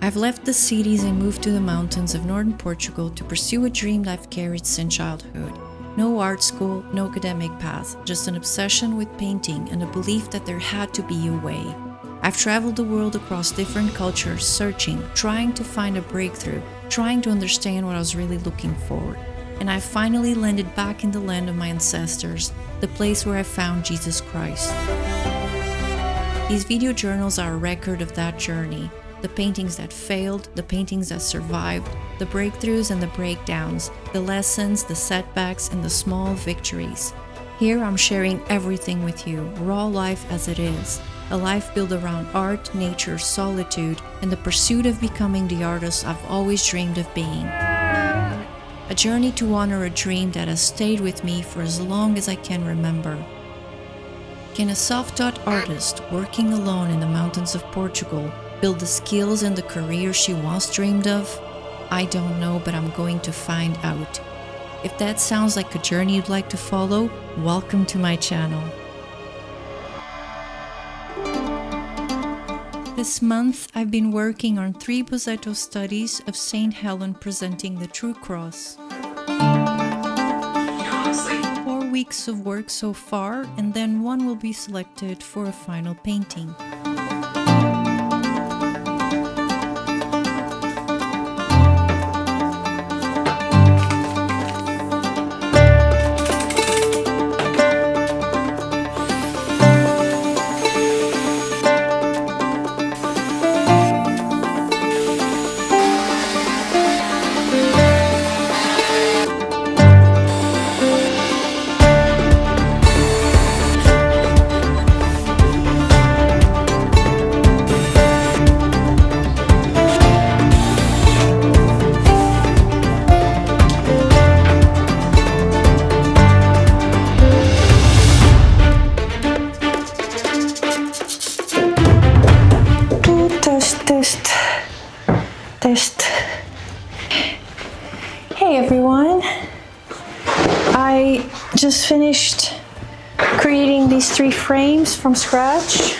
I've left the cities and moved to the mountains of northern Portugal to pursue a dream that I've carried since childhood. No art school, no academic path, just an obsession with painting and a belief that there had to be a way. I've traveled the world across different cultures, searching, trying to find a breakthrough, trying to understand what I was really looking for. And I finally landed back in the land of my ancestors, the place where I found Jesus Christ. These video journals are a record of that journey. The paintings that failed, the paintings that survived, the breakthroughs and the breakdowns, the lessons, the setbacks, and the small victories. Here I'm sharing everything with you, raw life as it is. A life built around art, nature, solitude, and the pursuit of becoming the artist I've always dreamed of being. A journey to honor a dream that has stayed with me for as long as I can remember. Can a self-taught artist working alone in the mountains of Portugal build the skills and the career she once dreamed of? I don't know, but I'm going to find out. If that sounds like a journey you'd like to follow, welcome to my channel. This month, I've been working on 3 bozzetto studies of Saint Helen presenting the True Cross. 4 weeks of work so far, and then 1 will be selected for a final painting. Test. Hey everyone, I just finished creating these 3 frames from scratch.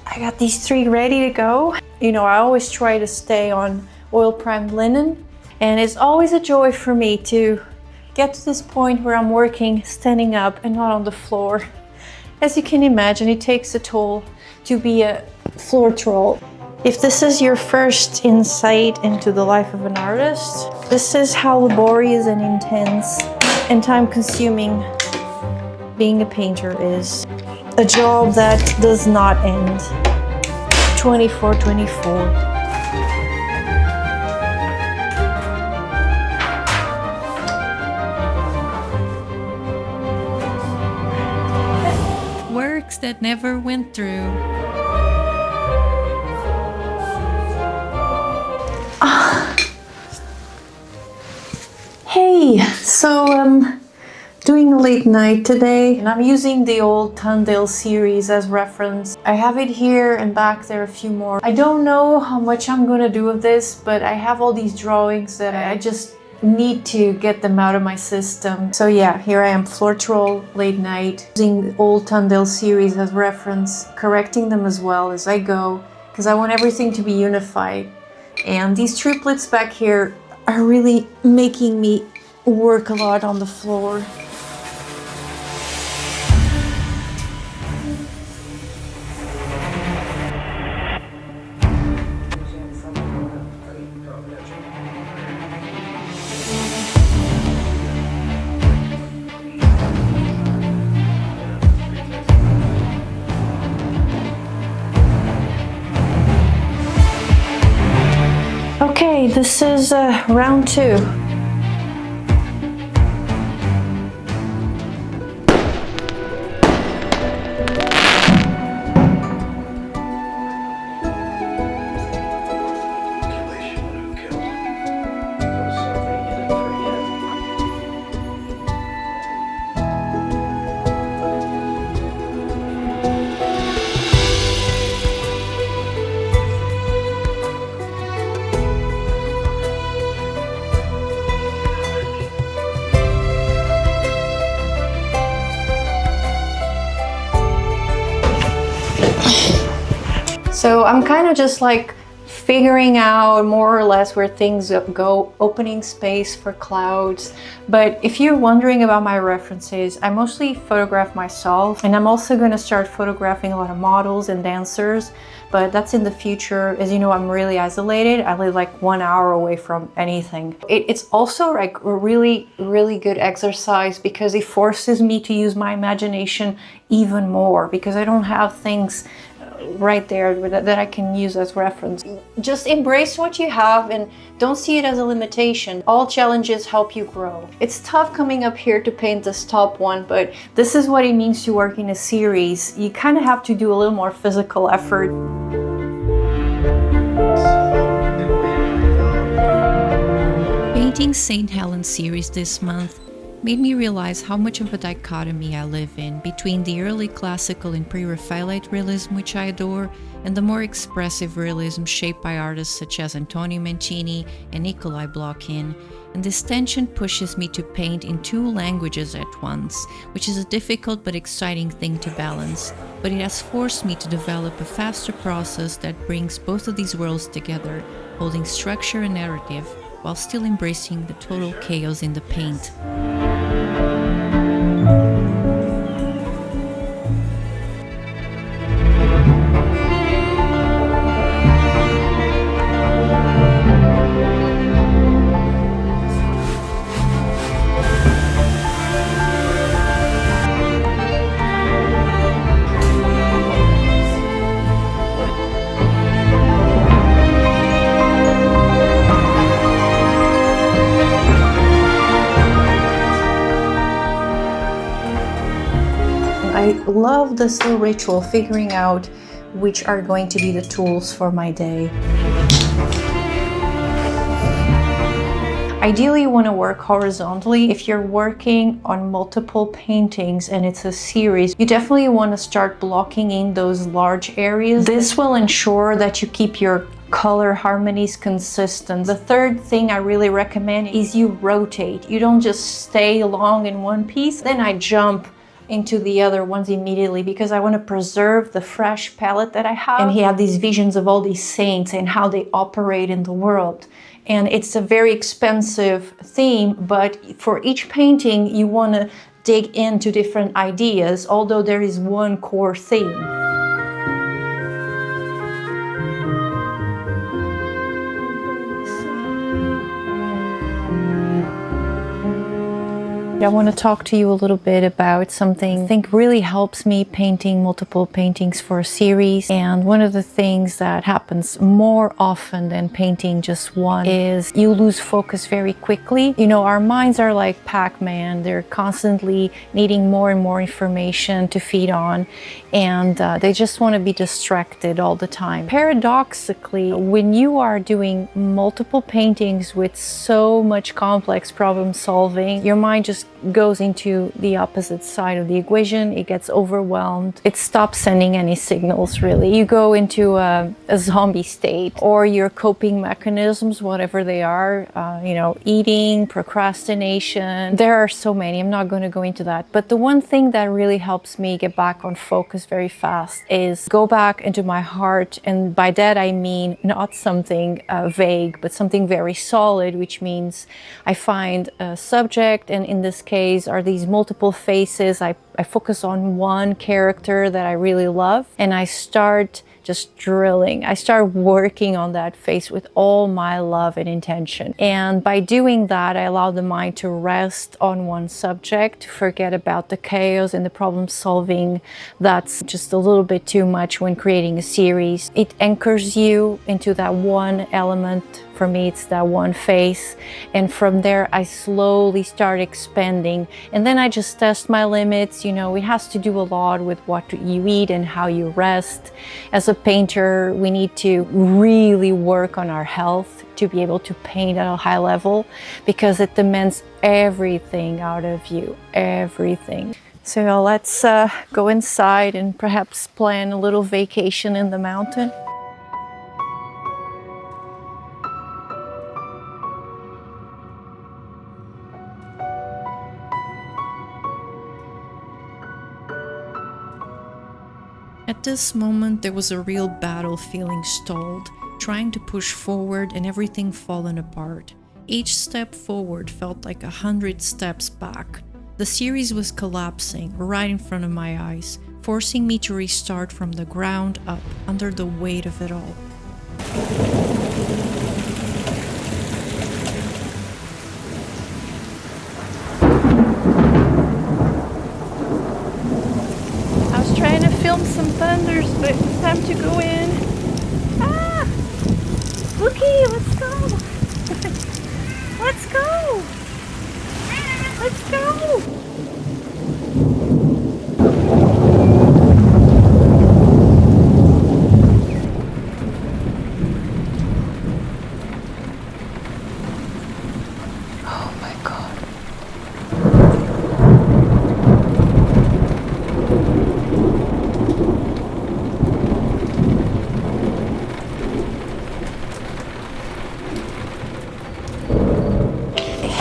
I got these 3 ready to go. You know, I always try to stay on oil primed linen, and it's always a joy for me to get to this point where I'm working standing up and not on the floor. As you can imagine, it takes a toll to be a floor troll. If this is your first insight into the life of an artist, this is how laborious and intense and time-consuming being a painter is. A job that does not end. 24/24. Works that never went through. Hey, so I'm doing a late night today, and I'm using the old Tyndale series as reference. I have it here and back there a few more. I don't know how much I'm gonna do of this, but I have all these drawings that I just need to get them out of my system. So yeah, here I am, floor troll, late night, using the old Tyndale series as reference, correcting them as well as I go, because I want everything to be unified. And these triplets back here are really making me work a lot on the floor. Okay, this is round 2. I'm kind of just like figuring out more or less where things go, opening space for clouds. But if you're wondering about my references, I mostly photograph myself, and I'm also going to start photographing a lot of models and dancers, but that's in the future. As you know, I'm really isolated. I live like 1 hour away from anything. It's also like a really good exercise because it forces me to use my imagination even more, because I don't have things right there that I can use as reference. Just embrace what you have and don't see it as a limitation. All challenges help you grow. It's tough coming up here to paint this top one, but this is what it means to work in a series. You kind of have to do a little more physical effort. Painting Saint Helena series this month made me realize how much of a dichotomy I live in between the early classical and pre-Raphaelite realism, which I adore, and the more expressive realism shaped by artists such as Antonio Mancini and Nikolai Blokhin. And this tension pushes me to paint in two languages at once, which is a difficult but exciting thing to balance. But it has forced me to develop a faster process that brings both of these worlds together, holding structure and narrative, while still embracing the total chaos in the paint. I love this little ritual, figuring out which are going to be the tools for my day. Ideally, you want to work horizontally. If you're working on multiple paintings and it's a series, you definitely want to start blocking in those large areas. This will ensure that you keep your color harmonies consistent. The third thing I really recommend is you rotate. You don't just stay long in one piece, then I jump into the other ones immediately, because I want to preserve the fresh palette that I have. And he had these visions of all these saints and how they operate in the world. And it's a very expensive theme, but for each painting you want to dig into different ideas, although there is one core theme. I want to talk to you a little bit about something I think really helps me painting multiple paintings for a series. And one of the things that happens more often than painting just one is you lose focus very quickly. You know, our minds are like Pac-Man. They're constantly needing more and more information to feed on, and they just want to be distracted all the time. Paradoxically, when you are doing multiple paintings with so much complex problem solving, your mind just goes into the opposite side of the equation. It gets overwhelmed. It stops sending any signals, really. You go into a zombie state, or your coping mechanisms, whatever they are, you know, eating, procrastination. There are so many. I'm not going to go into that. But the one thing that really helps me get back on focus very fast is go back into my heart. And by that, I mean not something vague, but something very solid, which means I find a subject, and in this case are these multiple faces. I focus on one character that I really love, and I start just drilling. I start working on that face with all my love and intention. And by doing that, I allow the mind to rest on one subject, to forget about the chaos and the problem solving that's just a little bit too much when creating a series. It anchors you into that one element. For me, it's that one face. And from there, I slowly start expanding. And then I just test my limits. You know, it has to do a lot with what you eat and how you rest. As a painter, we need to really work on our health to be able to paint at a high level, because it demands everything out of you, everything. So let's go inside and perhaps plan a little vacation in the mountain. At this moment, there was a real battle feeling stalled, trying to push forward and everything fallen apart. Each step forward felt like 100 steps back. The series was collapsing right in front of my eyes, forcing me to restart from the ground up under the weight of it all. I was trying to film some thunders, but it's time to go in. Ah! Looky, let's go! Let's go! Let's go! Oh my God.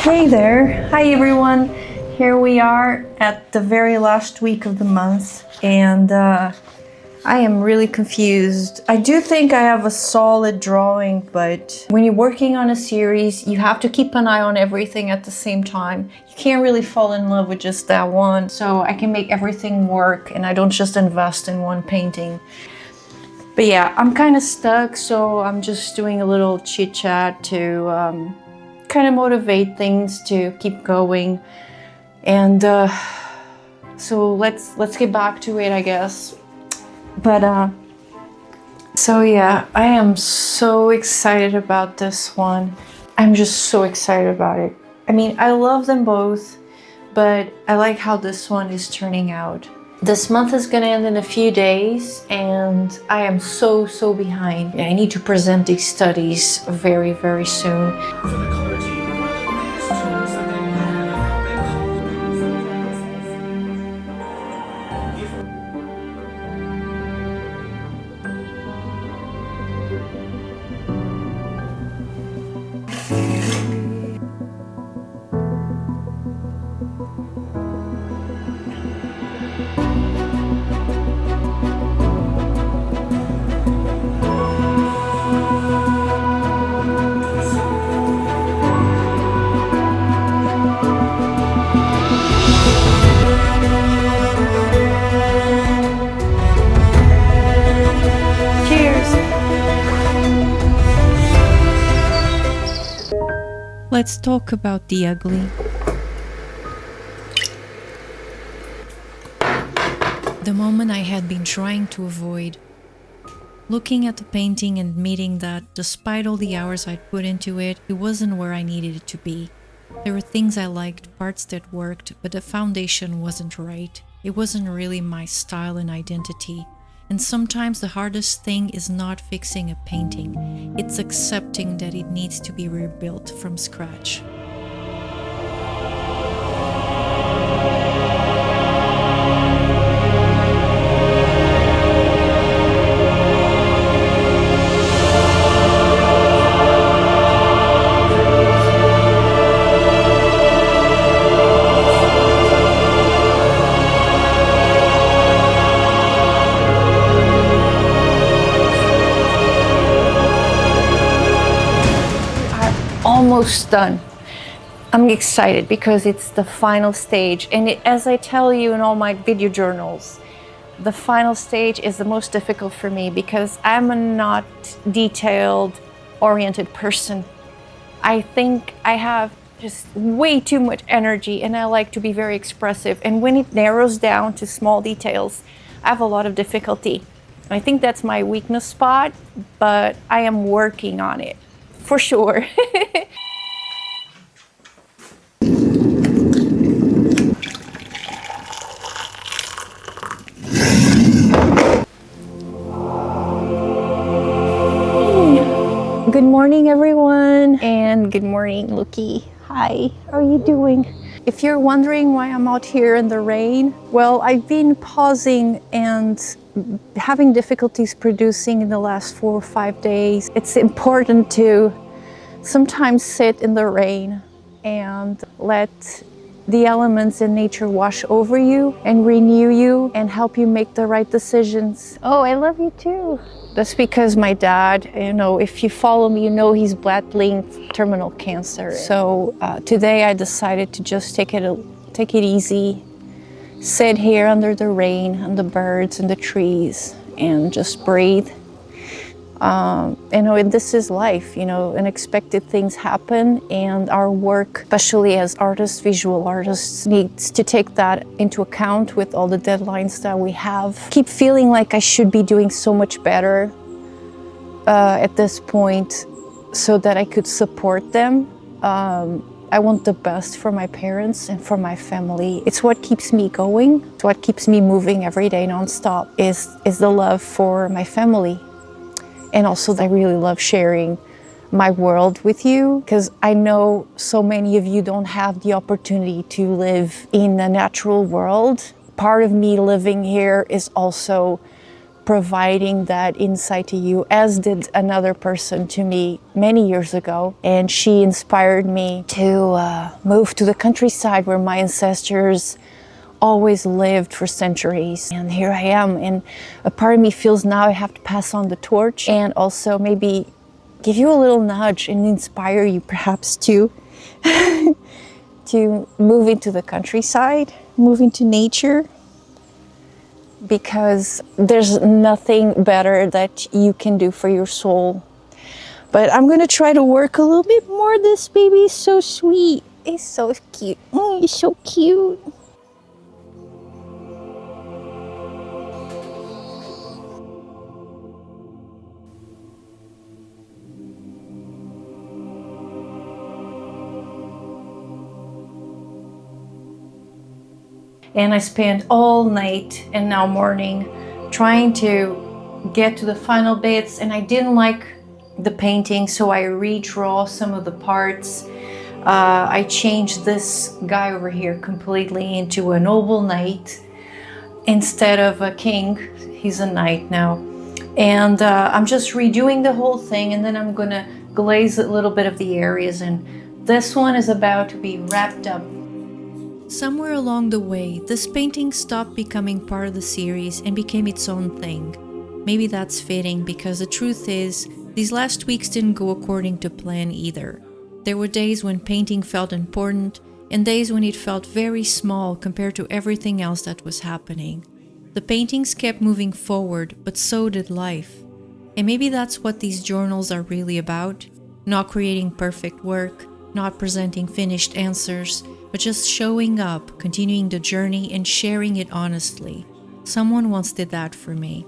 Hey there. Hi everyone. Here we are at the very last week of the month, and I am really confused. I do think I have a solid drawing, but when you're working on a series, you have to keep an eye on everything at the same time. You can't really fall in love with just that one, so I can make everything work and I don't just invest in one painting. But yeah, I'm kind of stuck, so I'm just doing a little chit chat to kind of motivate things to keep going. And so let's get back to it, I guess. But so yeah, I am so excited about this one. I'm just so excited about it. I mean, I love them both, but I like how this one is turning out. This month is gonna end in a few days, and I am so behind. I need to present these studies very, very soon. Let's talk about the ugly. The moment I had been trying to avoid. Looking at the painting and admitting that, despite all the hours I'd put into it, it wasn't where I needed it to be. There were things I liked, parts that worked, but the foundation wasn't right. It wasn't really my style and identity. And sometimes the hardest thing is not fixing a painting, it's accepting that it needs to be rebuilt from scratch. Almost done. I'm excited because it's the final stage, and as I tell you in all my video journals, the final stage is the most difficult for me because I'm a not detailed oriented person. I think I have just way too much energy, and I like to be very expressive, and when it narrows down to small details, I have a lot of difficulty. I think that's my weakness spot, but I am working on it for sure. Good morning, everyone, and good morning, Luki. Hi, how are you doing? If you're wondering why I'm out here in the rain, well, I've been pausing and having difficulties producing in the last 4 or 5 days. It's important to sometimes sit in the rain and let the elements in nature wash over you and renew you and help you make the right decisions. Oh, I love you too. That's because my dad, if you follow me, he's battling terminal cancer. So today I decided to just take it easy, sit here under the rain and the birds and the trees and just breathe. This is life, unexpected things happen, and our work, especially as artists, visual artists, needs to take that into account with all the deadlines that we have. Keep feeling like I should be doing so much better at this point so that I could support them. I want the best for my parents and for my family. It's what keeps me going. It's what keeps me moving every day nonstop is the love for my family. And also, I really love sharing my world with you, because I know so many of you don't have the opportunity to live in the natural world. Part of me living here is also providing that insight to you, as did another person to me many years ago. And she inspired me to move to the countryside where my ancestors always lived for centuries. And here I am, and a part of me feels now I have to pass on the torch and also maybe give you a little nudge and inspire you perhaps to move into the countryside, move into nature, because there's nothing better that you can do for your soul. But I'm gonna try to work a little bit more. This baby is so sweet. He's so cute. Oh, he's so cute. And I spent all night and now morning trying to get to the final bits, and I didn't like the painting, so I redraw some of the parts. I changed this guy over here completely into a noble knight instead of a king. He's a knight now. And I'm just redoing the whole thing, and then I'm gonna glaze a little bit of the areas, and this one is about to be wrapped up. Somewhere along the way, this painting stopped becoming part of the series and became its own thing. Maybe that's fitting, because the truth is, these last weeks didn't go according to plan either. There were days when painting felt important, and days when it felt very small compared to everything else that was happening. The paintings kept moving forward, but so did life. And maybe that's what these journals are really about. Not creating perfect work, not presenting finished answers, but just showing up, continuing the journey, and sharing it honestly. Someone once did that for me.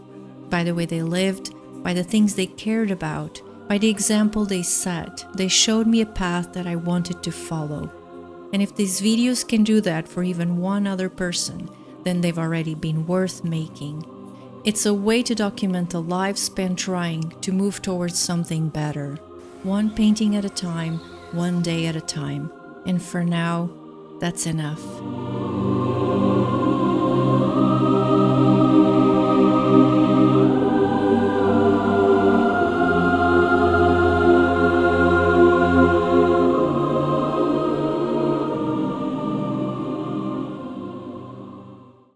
By the way they lived, by the things they cared about, by the example they set. They showed me a path that I wanted to follow. And if these videos can do that for even one other person, then they've already been worth making. It's a way to document a life spent trying to move towards something better. One painting at a time, one day at a time. And for now, that's enough.